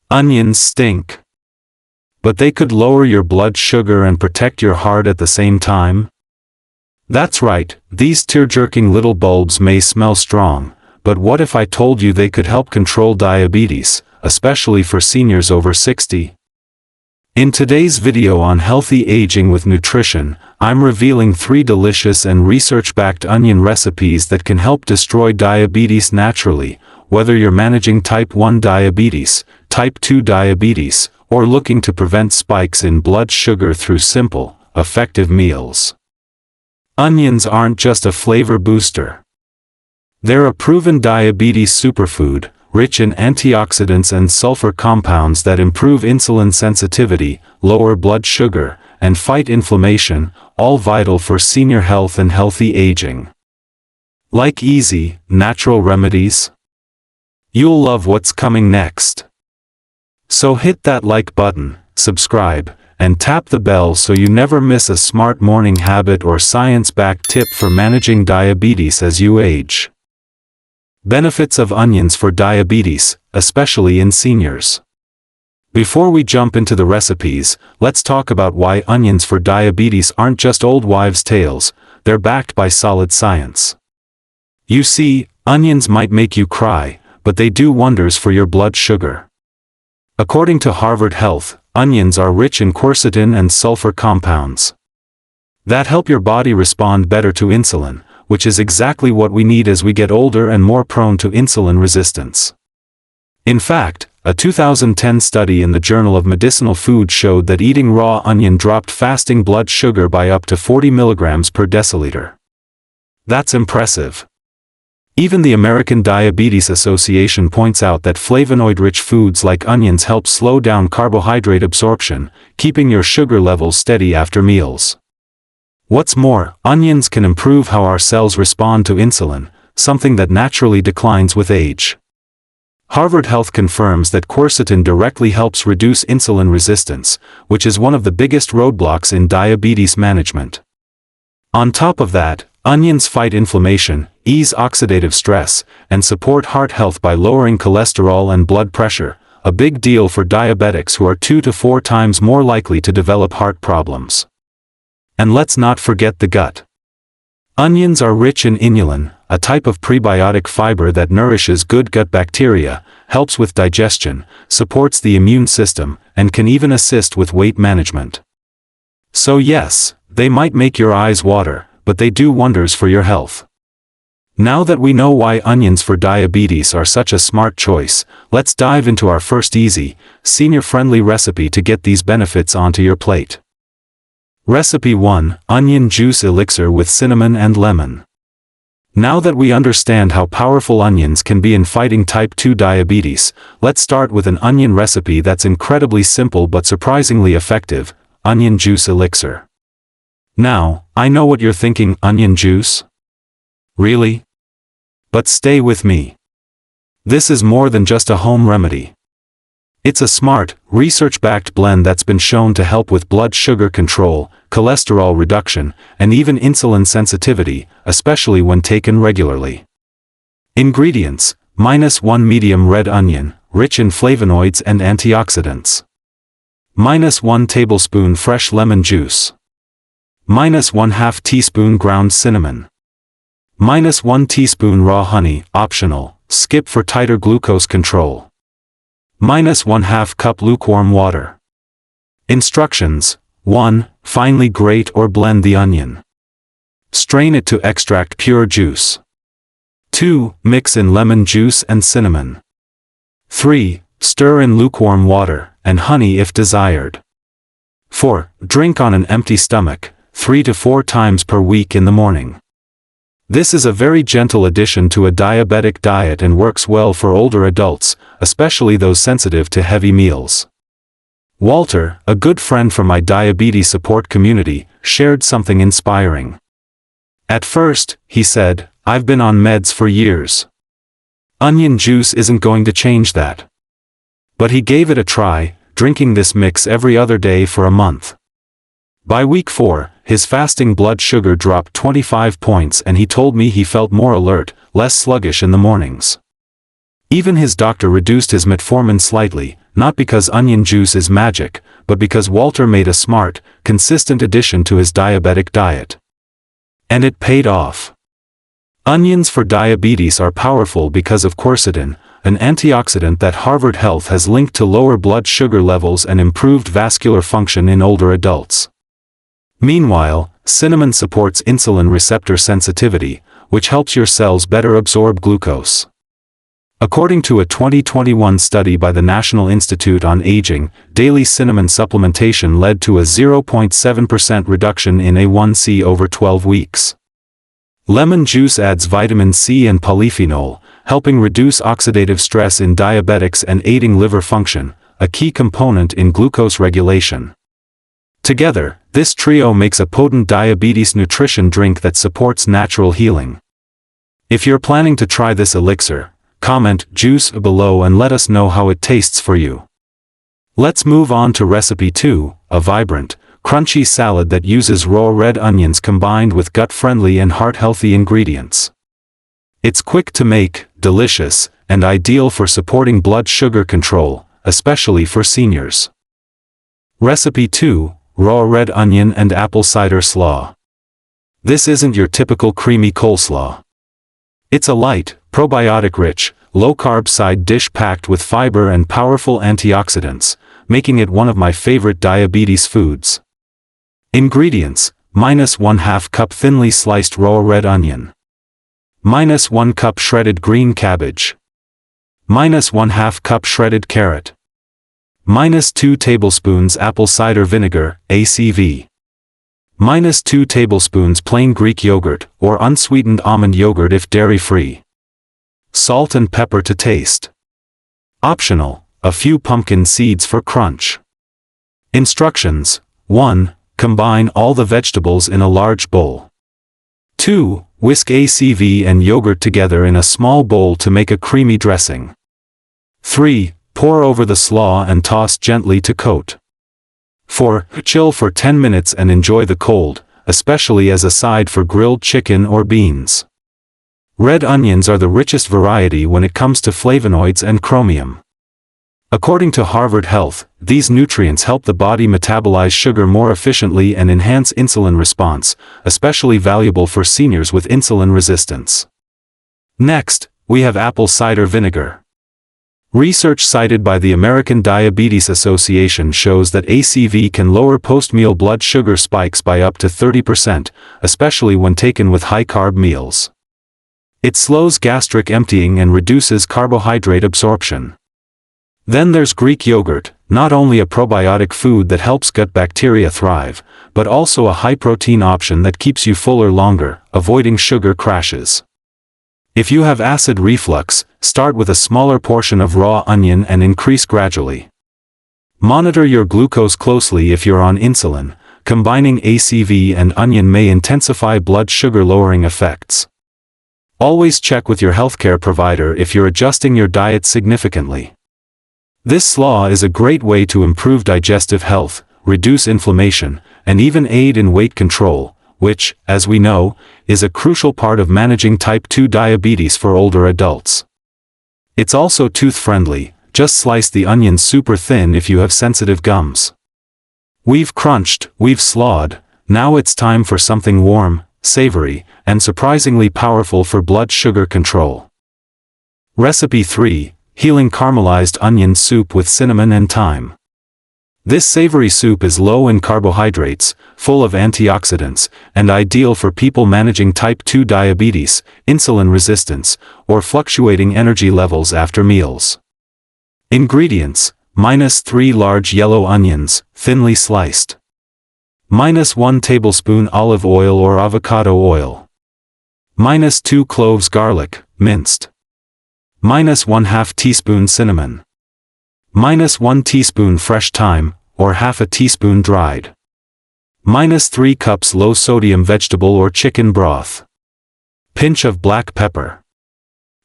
Onions stink. But they could lower your blood sugar and protect your heart at the same time? That's right, these tear-jerking little bulbs may smell strong, but what if I told you they could help control diabetes, especially for seniors over 60? In today's video on healthy aging with nutrition, I'm revealing 3 delicious and research-backed onion recipes that can help destroy diabetes naturally, whether you're managing type 1 diabetes, type 2 diabetes, or looking to prevent spikes in blood sugar through simple, effective meals. Onions aren't just a flavor booster. They're a proven diabetes superfood, rich in antioxidants and sulfur compounds that improve insulin sensitivity, lower blood sugar, and fight inflammation, all vital for senior health and healthy aging. Like easy, natural remedies? You'll love what's coming next. So hit that like button, subscribe, and tap the bell so you never miss a smart morning habit or science-backed tip for managing diabetes as you age. Benefits of onions for diabetes, especially in seniors. Before we jump into the recipes, let's talk about why onions for diabetes aren't just old wives' tales, they're backed by solid science. You see, onions might make you cry, but they do wonders for your blood sugar. According to Harvard Health, onions are rich in quercetin and sulfur compounds that help your body respond better to insulin, which is exactly what we need as we get older and more prone to insulin resistance. In fact, a 2010 study in the Journal of Medicinal Food showed that eating raw onion dropped fasting blood sugar by up to 40 milligrams per deciliter. That's impressive. Even the American Diabetes Association points out that flavonoid-rich foods like onions help slow down carbohydrate absorption, keeping your sugar levels steady after meals. What's more, onions can improve how our cells respond to insulin, something that naturally declines with age. Harvard Health confirms that quercetin directly helps reduce insulin resistance, which is one of the biggest roadblocks in diabetes management. On top of that, onions fight inflammation, ease oxidative stress, and support heart health by lowering cholesterol and blood pressure, a big deal for diabetics who are 2 to 4 times more likely to develop heart problems. And let's not forget the gut. Onions are rich in inulin, a type of prebiotic fiber that nourishes good gut bacteria, helps with digestion, supports the immune system, and can even assist with weight management. So yes, they might make your eyes water, but they do wonders for your health. Now that we know why onions for diabetes are such a smart choice, let's dive into our first easy, senior-friendly recipe to get these benefits onto your plate. Recipe 1, Onion Juice Elixir with Cinnamon and Lemon. Now that we understand how powerful onions can be in fighting type 2 diabetes, let's start with an onion recipe that's incredibly simple but surprisingly effective, Onion Juice Elixir. Now, I know what you're thinking, onion juice? Really? But stay with me. This is more than just a home remedy. It's a smart, research-backed blend that's been shown to help with blood sugar control, cholesterol reduction, and even insulin sensitivity, especially when taken regularly. Ingredients: -1 medium red onion, rich in flavonoids and antioxidants. -1 tablespoon fresh lemon juice. -1/2 teaspoon ground cinnamon. -1 teaspoon raw honey, optional, skip for tighter glucose control. -1/2 cup lukewarm water. Instructions: 1. Finely grate or blend the onion. Strain it to extract pure juice. 2. Mix in lemon juice and cinnamon. 3. Stir in lukewarm water, and honey if desired. 4. Drink on an empty stomach, 3 to 4 times per week in the morning. This is a very gentle addition to a diabetic diet and works well for older adults, especially those sensitive to heavy meals. Walter, a good friend from my diabetes support community, shared something inspiring. At first, he said, I've been on meds for years. Onion juice isn't going to change that. But he gave it a try, drinking this mix every other day for a month. By week 4, his fasting blood sugar dropped 25 points and he told me he felt more alert, less sluggish in the mornings. Even his doctor reduced his metformin slightly, not because onion juice is magic, but because Walter made a smart, consistent addition to his diabetic diet. And it paid off. Onions for diabetes are powerful because of quercetin, an antioxidant that Harvard Health has linked to lower blood sugar levels and improved vascular function in older adults. Meanwhile, cinnamon supports insulin receptor sensitivity, which helps your cells better absorb glucose. According to a 2021 study by the National Institute on Aging, daily cinnamon supplementation led to a 0.7% reduction in A1C over 12 weeks. Lemon juice adds vitamin C and polyphenol, helping reduce oxidative stress in diabetics and aiding liver function, a key component in glucose regulation. Together, this trio makes a potent diabetes nutrition drink that supports natural healing. If you're planning to try this elixir, comment "juice" below and let us know how it tastes for you. Let's move on to recipe 2, a vibrant, crunchy salad that uses raw red onions combined with gut-friendly and heart-healthy ingredients. It's quick to make, delicious, and ideal for supporting blood sugar control, especially for seniors. Recipe 2, raw red onion and apple cider slaw. This isn't your typical creamy coleslaw. It's a light, probiotic-rich, low-carb side dish packed with fiber and powerful antioxidants, making it one of my favorite diabetes foods. Ingredients: -1/2 cup thinly sliced raw red onion, -1 cup shredded green cabbage, -1/2 cup shredded carrot, -2 tablespoons apple cider vinegar, ACV, -2 tablespoons plain Greek yogurt or unsweetened almond yogurt if dairy-free. Salt and pepper to taste. Optional, a few pumpkin seeds for crunch. Instructions: 1. Combine all the vegetables in a large bowl. 2. Whisk ACV and yogurt together in a small bowl to make a creamy dressing. 3. Pour over the slaw and toss gently to coat. 4. Chill for 10 minutes and enjoy the cold, especially as a side for grilled chicken or beans. Red onions are the richest variety when it comes to flavonoids and chromium. According to Harvard Health, these nutrients help the body metabolize sugar more efficiently and enhance insulin response, especially valuable for seniors with insulin resistance. Next, we have apple cider vinegar. Research cited by the American Diabetes Association shows that ACV can lower post-meal blood sugar spikes by up to 30%, especially when taken with high-carb meals. It slows gastric emptying and reduces carbohydrate absorption. Then there's Greek yogurt, not only a probiotic food that helps gut bacteria thrive, but also a high-protein option that keeps you fuller longer, avoiding sugar crashes. If you have acid reflux, start with a smaller portion of raw onion and increase gradually. Monitor your glucose closely if you're on insulin. Combining ACV and onion may intensify blood sugar lowering effects. Always check with your healthcare provider if you're adjusting your diet significantly. This slaw is a great way to improve digestive health, reduce inflammation, and even aid in weight control, which, as we know, is a crucial part of managing type 2 diabetes for older adults. It's also tooth-friendly. Just slice the onions super thin if you have sensitive gums. We've crunched, we've slawed, now it's time for something warm, savory, and surprisingly powerful for blood sugar control. Recipe 3. Healing Caramelized Onion Soup with Cinnamon and Thyme. This savory soup is low in carbohydrates, full of antioxidants, and ideal for people managing type 2 diabetes, insulin resistance, or fluctuating energy levels after meals. Ingredients: -3 large yellow onions, thinly sliced. -1 tablespoon olive oil or avocado oil. -2 cloves garlic, minced. -1/2 teaspoon cinnamon. -1 teaspoon fresh thyme, or half a teaspoon dried. -3 cups low-sodium vegetable or chicken broth. Pinch of black pepper.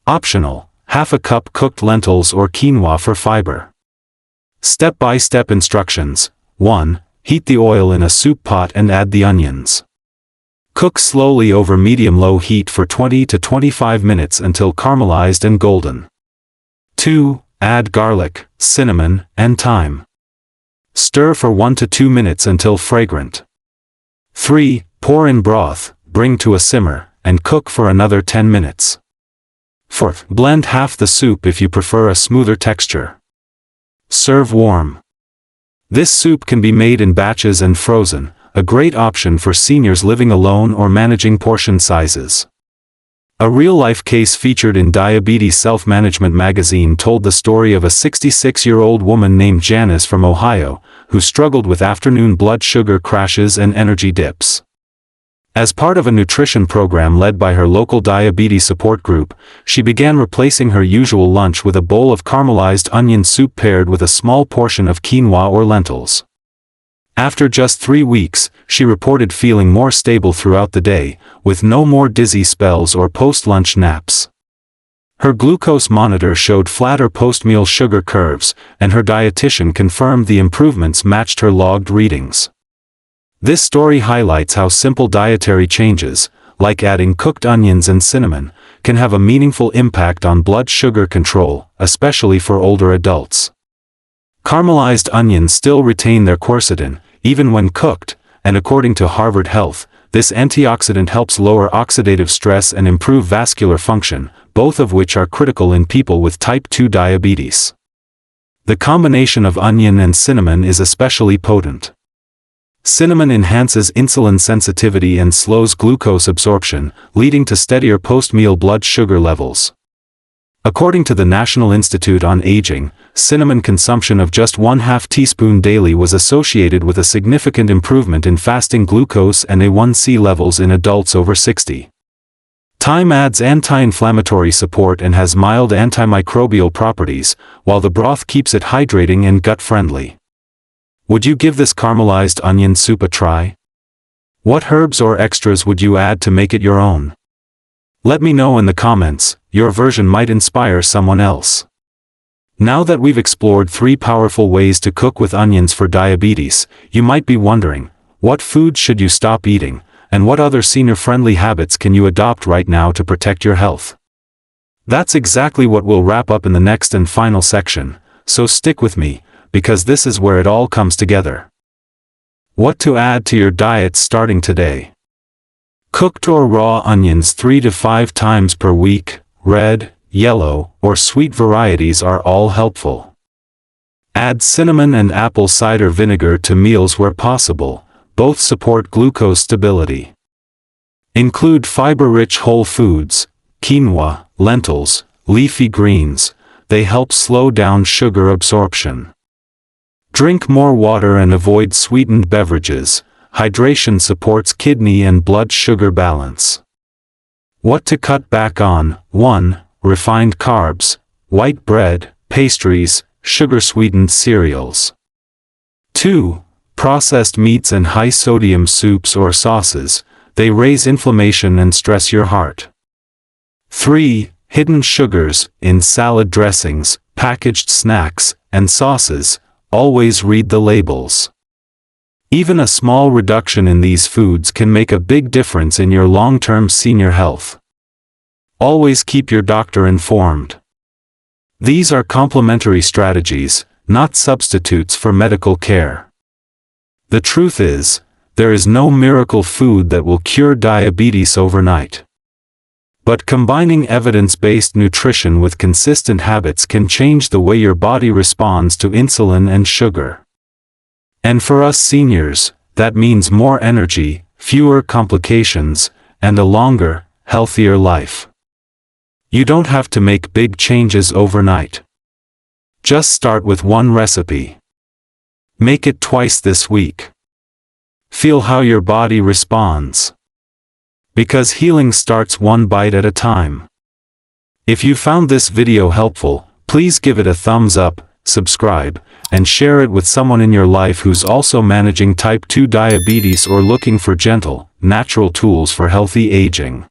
Optional, half a cup cooked lentils or quinoa for fiber. Step-by-step instructions. 1. Heat the oil in a soup pot and add the onions. Cook slowly over medium-low heat for 20 to 25 minutes until caramelized and golden. 2. Add garlic, cinnamon, and thyme. Stir for 1 to 2 minutes until fragrant. 3. Pour in broth, bring to a simmer, and cook for another 10 minutes. 4. Blend half the soup if you prefer a smoother texture. Serve warm. This soup can be made in batches and frozen, a great option for seniors living alone or managing portion sizes. A real-life case featured in Diabetes Self-Management magazine told the story of a 66-year-old woman named Janice from Ohio, who struggled with afternoon blood sugar crashes and energy dips. As part of a nutrition program led by her local diabetes support group, she began replacing her usual lunch with a bowl of caramelized onion soup paired with a small portion of quinoa or lentils. After just 3 weeks, she reported feeling more stable throughout the day, with no more dizzy spells or post-lunch naps. Her glucose monitor showed flatter post-meal sugar curves, and her dietitian confirmed the improvements matched her logged readings. This story highlights how simple dietary changes, like adding cooked onions and cinnamon, can have a meaningful impact on blood sugar control, especially for older adults. Caramelized onions still retain their quercetin, even when cooked, and according to Harvard Health, this antioxidant helps lower oxidative stress and improve vascular function, both of which are critical in people with type 2 diabetes. The combination of onion and cinnamon is especially potent. Cinnamon enhances insulin sensitivity and slows glucose absorption, leading to steadier post-meal blood sugar levels. According to the National Institute on Aging, cinnamon consumption of just 1/2 teaspoon daily was associated with a significant improvement in fasting glucose and A1C levels in adults over 60. Thyme adds anti-inflammatory support and has mild antimicrobial properties, while the broth keeps it hydrating and gut-friendly. Would you give this caramelized onion soup a try? What herbs or extras would you add to make it your own? Let me know in the comments. Your version might inspire someone else. Now that we've explored 3 powerful ways to cook with onions for diabetes, you might be wondering, what foods should you stop eating, and what other senior-friendly habits can you adopt right now to protect your health? That's exactly what we'll wrap up in the next and final section, so stick with me, because this is where it all comes together. What to add to your diet starting today. Cooked or raw onions 3 to 5 times per week. Red, yellow, or sweet varieties are all helpful. Add cinnamon and apple cider vinegar to meals where possible, both support glucose stability. Include fiber-rich whole foods, quinoa, lentils, leafy greens, they help slow down sugar absorption. Drink more water and avoid sweetened beverages, hydration supports kidney and blood sugar balance. What to cut back on. 1. Refined carbs, white bread, pastries, sugar-sweetened cereals. 2. Processed meats and high-sodium soups or sauces, they raise inflammation and stress your heart. 3. Hidden sugars, in salad dressings, packaged snacks, and sauces, always read the labels. Even a small reduction in these foods can make a big difference in your long-term senior health. Always keep your doctor informed. These are complementary strategies, not substitutes for medical care. The truth is, there is no miracle food that will cure diabetes overnight. But combining evidence-based nutrition with consistent habits can change the way your body responds to insulin and sugar. And for us seniors, that means more energy, fewer complications, and a longer, healthier life. You don't have to make big changes overnight. Just start with one recipe. Make it twice this week. Feel how your body responds. Because healing starts one bite at a time. If you found this video helpful, please give it a thumbs up, subscribe, and share it with someone in your life who's also managing type 2 diabetes or looking for gentle, natural tools for healthy aging.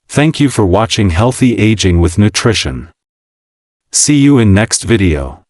Thank you for watching Healthy Aging with Nutrition. See you in next video.